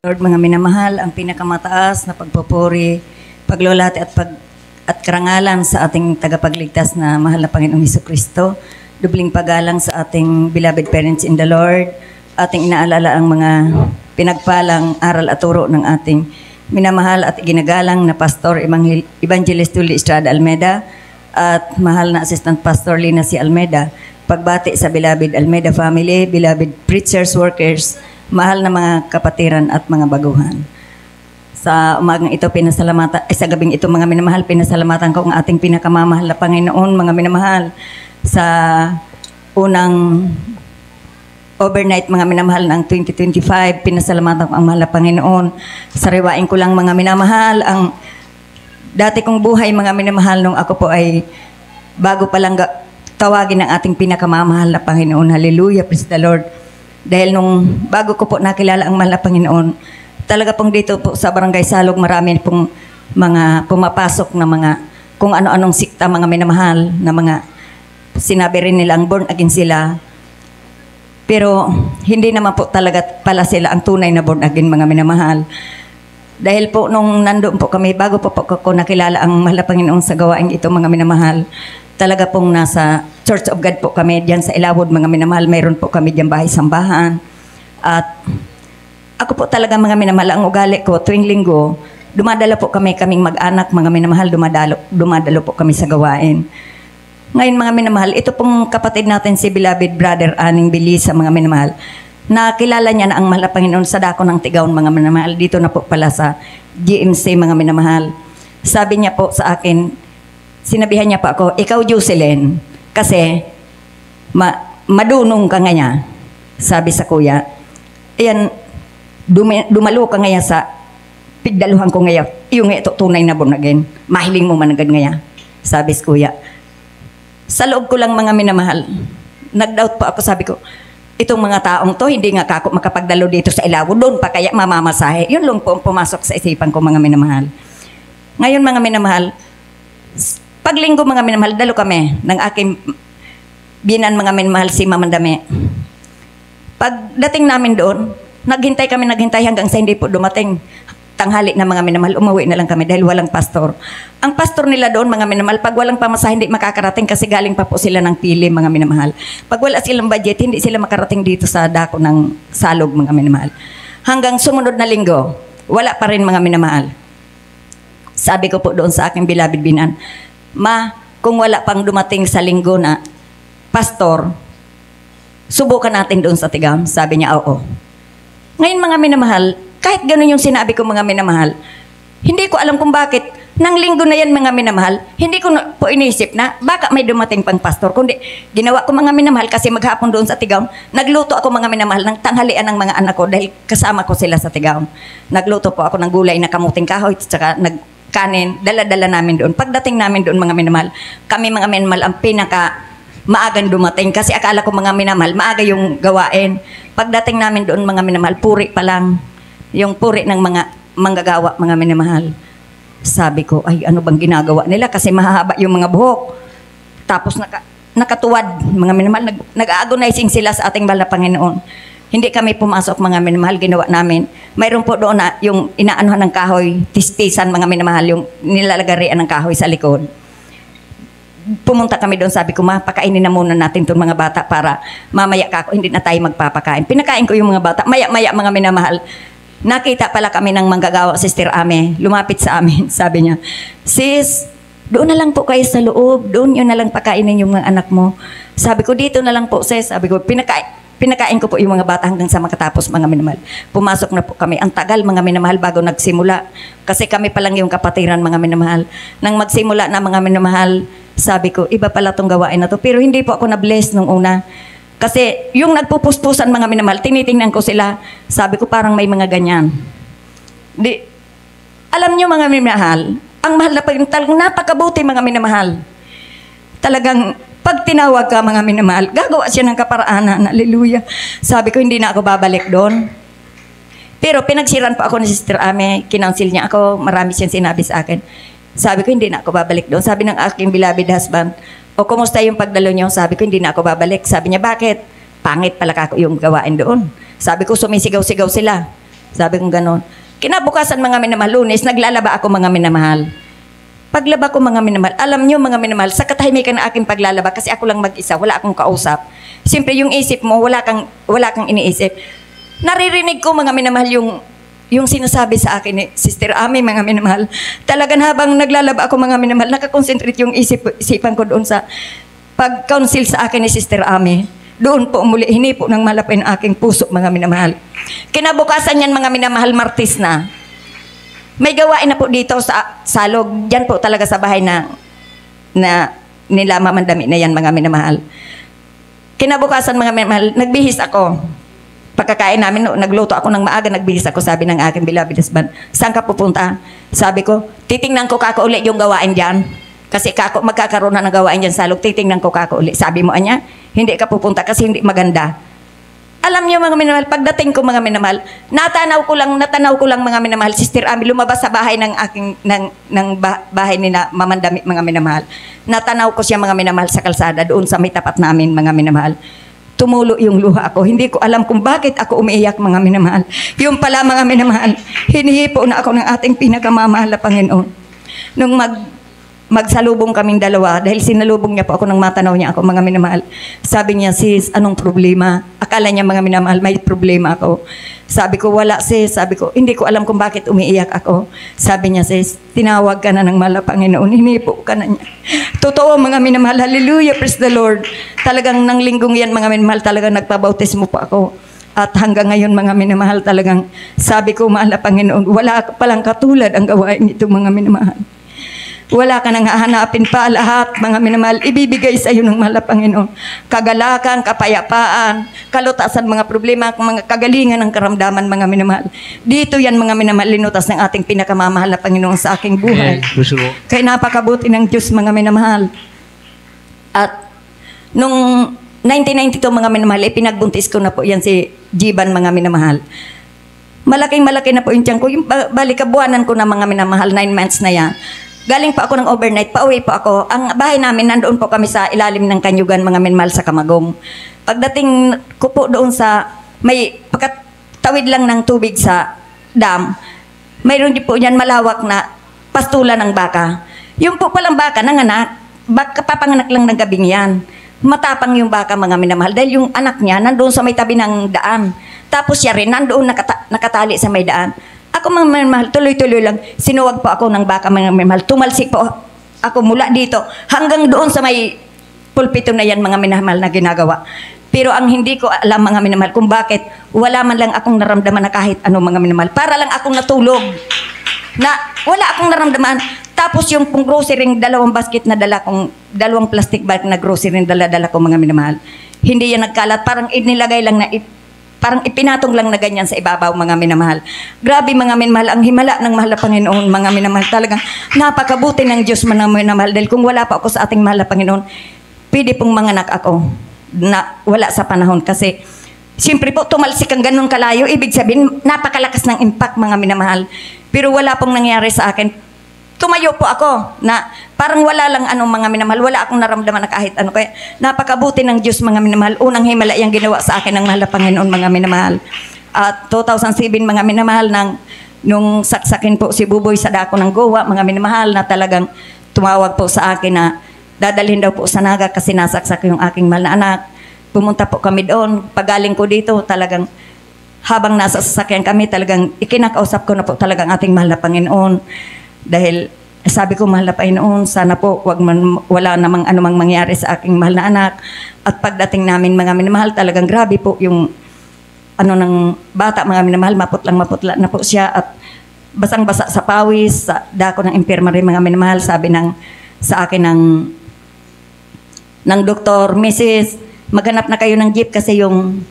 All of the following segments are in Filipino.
Lord, mga minamahal, ang pinakamataas na pagpupuri, paglulati at karangalan sa ating tagapagligtas na mahal na Panginoong Hesukristo. Dubling pagalang sa ating beloved parents in the Lord. Ating inaalala ang mga pinagpalang aral at turo ng ating minamahal at ginagalang na Pastor Evangelist Tully Estrada Almeida at mahal na Assistant Pastor Lina C. Almeida. Pagbati sa beloved Almeida family, beloved preachers, workers, mahal na mga kapatiran at mga baguhan. Sa umagang ito, sa gabing ito, mga minamahal, pinasalamatan ko ang ating pinakamamahal na Panginoon, mga minamahal, sa unang overnight, mga minamahal, ng 2025, pinasalamatan ko ang mahal na Panginoon. Sariwain ko lang, mga minamahal, ang dati kong buhay, mga minamahal, nung ako po ay bago pa lang tawagin ang ating pinakamamahal na Panginoon. Hallelujah, praise the Lord. Dahil nung bago ko po nakilala ang mahal na Panginoon, talaga pong dito po sa Barangay Salog, marami pong mga pumapasok na mga kung ano-anong sikta, mga minamahal, na mga sinabi rin nilang born again sila. Pero hindi naman po talaga pala sila ang tunay na born again, mga minamahal. Dahil po nung nandoon po kami, bago po ko nakilala ang mahal na Panginoon sa gawain ito, mga minamahal, talaga pong nasa Church of God po kami diyan sa Ilawod, mga minamahal. Mayroon po kami diyan bahay-sambahan. At ako po talaga, mga minamahal, ang ugali ko tuwing linggo, dumadalo po kaming mag-anak, mga minamahal, dumadalo po kami sa gawain. Ngayon, mga minamahal, ito pong kapatid natin, si beloved brother Aning Bilisa, mga minamahal, nakilala niya na ang mahal na Panginoon sa dako ng Tigaon, mga minamahal, dito na po pala sa GMC, mga minamahal. Sabi niya po sa akin, sinabihan niya pa ako, ikaw, Jocelyn, kasi madunong ka nga niya, sabi sa kuya. Ayan, dumalo ka nga sa pigdaluhan ko nga, yung ito tunay na born again. Mahiling mo managad nga, sabi sa kuya. Sa loob ko lang, mga minamahal, nag-doubt pa ako, sabi ko, itong mga taong to, hindi nga ako makapagdalo dito sa Ilawod, doon pa kaya mamamasahe. Yun lang po pumasok sa isipan ko, mga minamahal. Ngayon, mga minamahal, paglinggo, mga minamahal, dalo kami ng aking binan, mga minamahal, si Mamandame. Pagdating namin doon, naghintay hanggang sa hindi po dumating. Tanghali na, mga minamahal, umuwi na lang kami dahil walang pastor. Ang pastor nila doon, mga minamahal, pag walang pamasahe, hindi makakarating kasi galing pa po sila ng Pili, mga minamahal. Pag wala silang budget, hindi sila makarating dito sa dako ng Salog, mga minamahal. Hanggang sumunod na linggo, wala pa rin, mga minamahal. Sabi ko po doon sa aking beloved binan, Ma, kung wala pang dumating sa linggo na pastor, subukan natin doon sa Tigaon. Sabi niya, oo. Ngayon, mga minamahal, kahit ganun yung sinabi ko, mga minamahal, hindi ko alam kung bakit, nang linggo na yan, mga minamahal, hindi ko po inisip na baka may dumating pang pastor. Kundi ginawa ko, mga minamahal, kasi maghapon doon sa Tigaon, nagluto ako, mga minamahal, ng tanghalian ng mga anak ko dahil kasama ko sila sa Tigaon. Nagluto po ako ng gulay na kamuting kahoy, tsaka kanin, dala-dala namin doon. Pagdating namin doon, mga minamahal, kami, mga minamahal, ang maagang dumating kasi akala ko, mga minamahal, maaga yung gawain. Pagdating namin doon, mga minamahal, puri pa lang. Yung puri ng mga manggagawa, mga minamahal. Sabi ko, ay, ano bang ginagawa nila? Kasi mahahaba yung mga buhok. Tapos nakatuwad, mga minamahal, nag-agonizing sila sa ating mahal na Panginoon. Hindi kami pumasok, mga minamahal, ginawa namin. Mayroon po doon na yung inaanuhan ng kahoy, tistisan, mga minamahal, yung nilalagarian ng kahoy sa likod. Pumunta kami doon, sabi ko, Ma, pakainin na muna natin itong mga bata para mamaya hindi na tayo magpapakain. Pinakain ko yung mga bata. Maya-maya, mga minamahal, nakita pala kami ng manggagawa, Sister Ame, lumapit sa amin, sabi niya, Sis, doon na lang po kayo sa loob, doon yun na lang pakainin yung mga anak mo. Sabi ko, dito na lang po, Sis. Sabi ko, pinakain ko po yung mga bata hanggang sa makatapos, mga minamahal. Pumasok na po kami. Ang tagal, mga minamahal, bago nagsimula. Kasi kami pa lang yung kapatiran, mga minamahal. Nang magsimula na, mga minamahal, sabi ko, iba pala tong gawain na to. Pero hindi po ako na-bless nung una. Kasi yung nagpupuspusan, mga minamahal, tinitingnan ko sila. Sabi ko, parang may mga ganyan. Alam nyo, mga minamahal, ang mahal na Panginoon, talagang napakabuti, mga minamahal. Talagang, pag tinawag ka, mga minamahal, gagawa siya ng kaparaanan. Hallelujah. Sabi ko, hindi na ako babalik doon. Pero pinagsiran pa ako ni Sister Ame, kinonsil niya ako, marami siyang sinabi sa akin. Sabi ko, hindi na ako babalik doon. Sabi ng aking beloved husband, o kumusta yung pagdalo niyo? Sabi ko, hindi na ako babalik. Sabi niya, bakit? Pangit pala ako yung gawain doon. Sabi ko, sumisigaw-sigaw sila. Sabi ko ganon. Kinabukasan mga minamahal, Lunes, naglalaba ako mga minamahal. Paglaba ko mga minamahal, alam nyo mga minamahal, sa katahimikan na aking paglalaba, kasi ako lang mag-isa, wala akong kausap. Siyempre yung isip mo, wala kang iniisip. Naririnig ko mga minamahal yung sinasabi sa akin ni Sister Ami, mga minamahal. Talagang habang naglalaba ako mga minamahal, nakakonsentrate yung isipan ko doon sa pag-counsel sa akin ni Sister Ami. Doon po muli, hinipo ng malapay ng aking puso mga minamahal. Kinabukasan yan mga minamahal, Martes na. May gawain na po dito sa Salog. Diyan po talaga sa bahay na nila mamandami na yan mga minamahal. Kinabukasan mga minamahal, nagbihis ako. Pagkakain namin, nagluto ako ng maaga, nagbihis ako, sabi ng aking beloved husband, saan ka pupunta? Sabi ko, titingnan ko kako uli yung gawain dyan. Kasi kako, magkakaroon na ng gawain dyan Salog, titingnan ko kako uli. Sabi mo, anya, hindi ka pupunta kasi hindi maganda. Alam niyo mga minamahal, pagdating ko mga minamahal, natanaw ko lang mga minamahal, Sister Ami, lumabas sa bahay ng aking, bahay ni na mamandami mga minamahal. Natanaw ko siya mga minamahal sa kalsada, doon sa may tapat namin mga minamahal. Tumulo yung luha ako. Hindi ko alam kung bakit ako umiiyak mga minamahal. Yung pala mga minamahal, hinihipo na ako ng ating pinakamamahal na Panginoon. Nung magsalubong kaming dalawa, dahil sinalubong niya po ako nang matanaw niya ako mga minamahal. Sabi niya, sis, anong problema? Akala niya mga minamahal, may problema ako. Sabi ko, wala sis. Sabi ko, hindi ko alam kung bakit umiiyak ako. Sabi niya, sis, tinawag ka na ng mahal na Panginoon, hinipo ka na niya. Totoo mga minamahal, hallelujah, praise the Lord. Talagang nang linggong yan mga minamahal, talagang nagpabautismo po ako. At hanggang ngayon mga minamahal, talagang sabi ko, mahal na Panginoon, wala palang katulad ang gawain ito mga minamahal. Wala ka nang hahanapin pa, lahat mga minamahal ibibigay sa iyo ng mahal na Panginoon. Kagalakan, kapayapaan, kalutasan mga problema, mga kagalingan ng karamdaman mga minamahal. Dito yan mga minamahal, linutas ng ating pinakamamahal na Panginoon sa aking buhay. Kaya napakabuti ng Diyos mga minamahal. At nung 1992 mga minamahal, pinagbuntis ko na po yan si Jiban mga minamahal. Malaki na po yung tiyan ko. Yung balikabuanan ko na mga minamahal, 9 months na yan. Galing pa ako ng overnight, pauwi po ako. Ang bahay namin, nandoon po kami sa ilalim ng Kanyugan, mga minamahal sa Kamagong. Pagdating ko po doon sa, may pagkatawid lang ng tubig sa dam, mayroon din po yan malawak na pastulan ng baka. Yung po palang baka, nanganak, papanganak lang ng gabing yan. Matapang yung baka mga minamahal, dahil yung anak niya, nandoon sa may tabi ng daan. Tapos siya rin, nandoon nakatali sa may daan. Ako mga minamahal, tuloy-tuloy lang, sinuwag po ako ng baka mga minamahal. Tumalsik po ako mula dito hanggang doon sa may pulpito na yan mga minamahal na ginagawa. Pero ang hindi ko alam mga minamahal kung bakit wala man lang akong naramdaman na kahit ano mga minamahal. Para lang akong natulog na wala akong naramdaman. Tapos yung pong grocery, dalawang basket na dala kong, dalawang plastic bag na grocery na dala ko mga minamahal. Hindi yan nagkalat, parang inilagay lang na parang ipinatong lang na ganyan sa ibabaw mga minamahal. Grabe mga minamahal, ang himala ng mahal na Panginoon mga minamahal. Talagang napakabuti ng Diyos mga minamahal. Dahil kung wala pa ako sa ating mahal na Panginoon, pwede pong manganak ako na wala sa panahon. Kasi siyempre po tumalsik ang ganun kalayo. Ibig sabihin, napakalakas ng impact mga minamahal. Pero wala pong nangyari sa akin. Tumayo po ako na parang wala lang anong mga minamahal, wala akong naramdaman na kahit ano. Kaya napakabuti ng Diyos mga minamahal. Unang himala yung ginawa sa akin ng mahal na Panginoon mga minamahal. At 2007 mga minamahal, nung saksakin po si Buboy sa dako ng Goa mga minamahal, na talagang tumawag po sa akin na dadalhin daw po sa Naga kasi nasaksak yung aking mahal na anak. Pumunta po kami doon. Pagaling ko dito, talagang habang nasa sasakyan kami, talagang ikinakausap ko na po talagang ating mahal na Panginoon. Dahil sabi ko, mahal na Panginoon, sana po wala namang anumang mangyari sa aking mahal na anak. At pagdating namin mga minamahal, talagang grabe po yung ng bata mga minamahal, maputla na po siya at basang-basa sa pawis, sa dako ng infirmary mga minamahal. Sabi sa akin ng doktor, Mrs., maghanap na kayo ng jeep kasi yung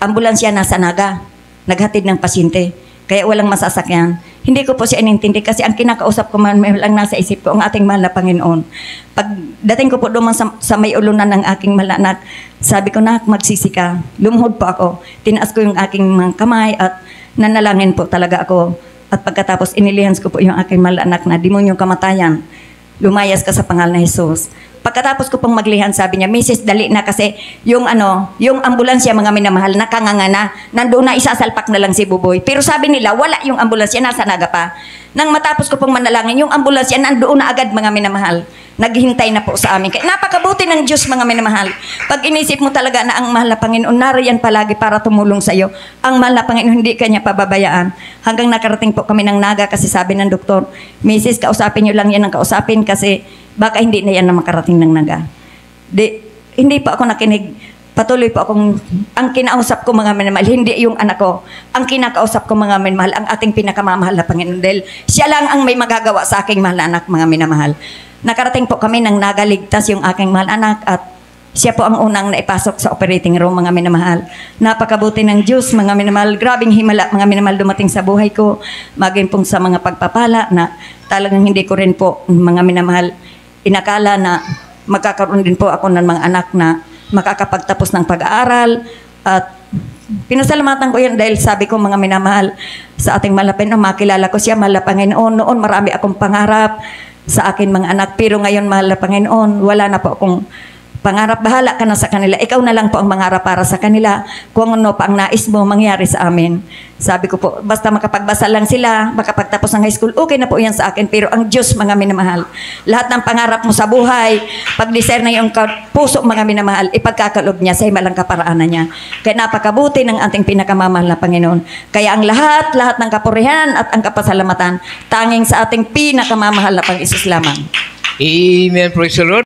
ambulansya nasa Naga, naghatid ng pasyente. Kaya walang masasakyan. Hindi ko po siya inintindi kasi ang kinakausap ko man lang nasa isip ko ang ating mahal na Panginoon. Pagdating ko po doon sa may ulunan ng aking mahal na anak, sabi ko, nak, magsisi ka. Lumuhod po ako. Tinaas ko yung aking mga kamay at nanalangin po talaga ako. At pagkatapos inilihans ko po yung aking mahal na anak na demonyong kamatayan. Lumayas ka sa pangalan na Jesus. Pagkatapos ko pong maglihan, sabi niya, Mrs. dali na kasi yung yung ambulansya mga minamahal, nakanganga na, nandoon na, isasalpak na lang si Buboy. Pero sabi nila, wala yung ambulansya, nasa Naga pa. Nang matapos ko pong manalangin, yung ambulansya nandoon na agad mga minamahal. Naghihintay na po sa amin. Kaya napakabuti ng Diyos mga minamahal. Pag inisip mo talaga na ang mahal na Panginoon, nariyan palagi para tumulong sa iyo. Ang mahal na Panginoon, hindi kanya pababayaan. Hanggang nakarating po kami ng Naga kasi sabi ng doktor, Mrs. kausapin niyo lang yan ang kausapin kasi baka hindi na yan na makarating ng Naga. Hindi pa ako nakinig. Patuloy po akong, ang kinausap ko mga minamahal, hindi yung anak ko. Ang kinakausap ko mga minamahal, ang ating pinakamamahal na Panginoon. Dahil siya lang ang may magagawa sa aking mahal na anak mga minamahal. Nakarating po kami nang nagaligtas yung aking mahal anak at siya po ang unang naipasok sa operating room mga minamahal. Napakabuti ng Diyos mga minamahal. Grabing himala mga minamahal dumating sa buhay ko. Maging pong sa mga pagpapala na talagang hindi ko rin po mga minamahal inakala na magkakaroon din po ako ng mga anak na makakapagtapos ng pag-aaral at pinasalamatan ko yan dahil sabi ko mga minamahal sa ating malapin na makilala ko siya mahal na Panginoon. Noon marami akong pangarap sa akin mga anak pero ngayon mahal na Panginoon wala na po akong pangarap. Bahala ka na sa kanila. Ikaw na lang po ang mangarap para sa kanila. Kung ano pa ang nais mo mangyari sa amin. Sabi ko po, basta makapagbasa lang sila, makapagtapos ng high school, okay na po yan sa akin. Pero ang Diyos, mga minamahal, lahat ng pangarap mo sa buhay, pag-desire na yung puso, mga minamahal, ipagkakalob niya sa himalang kaparaanan niya. Kaya napakabuti ng ating pinakamamahal na Panginoon. Kaya ang lahat ng kapurihan at ang kapasalamatan, tanging sa ating pinakamamahal na Pang-Isus lamang. Amen. Praise the Lord.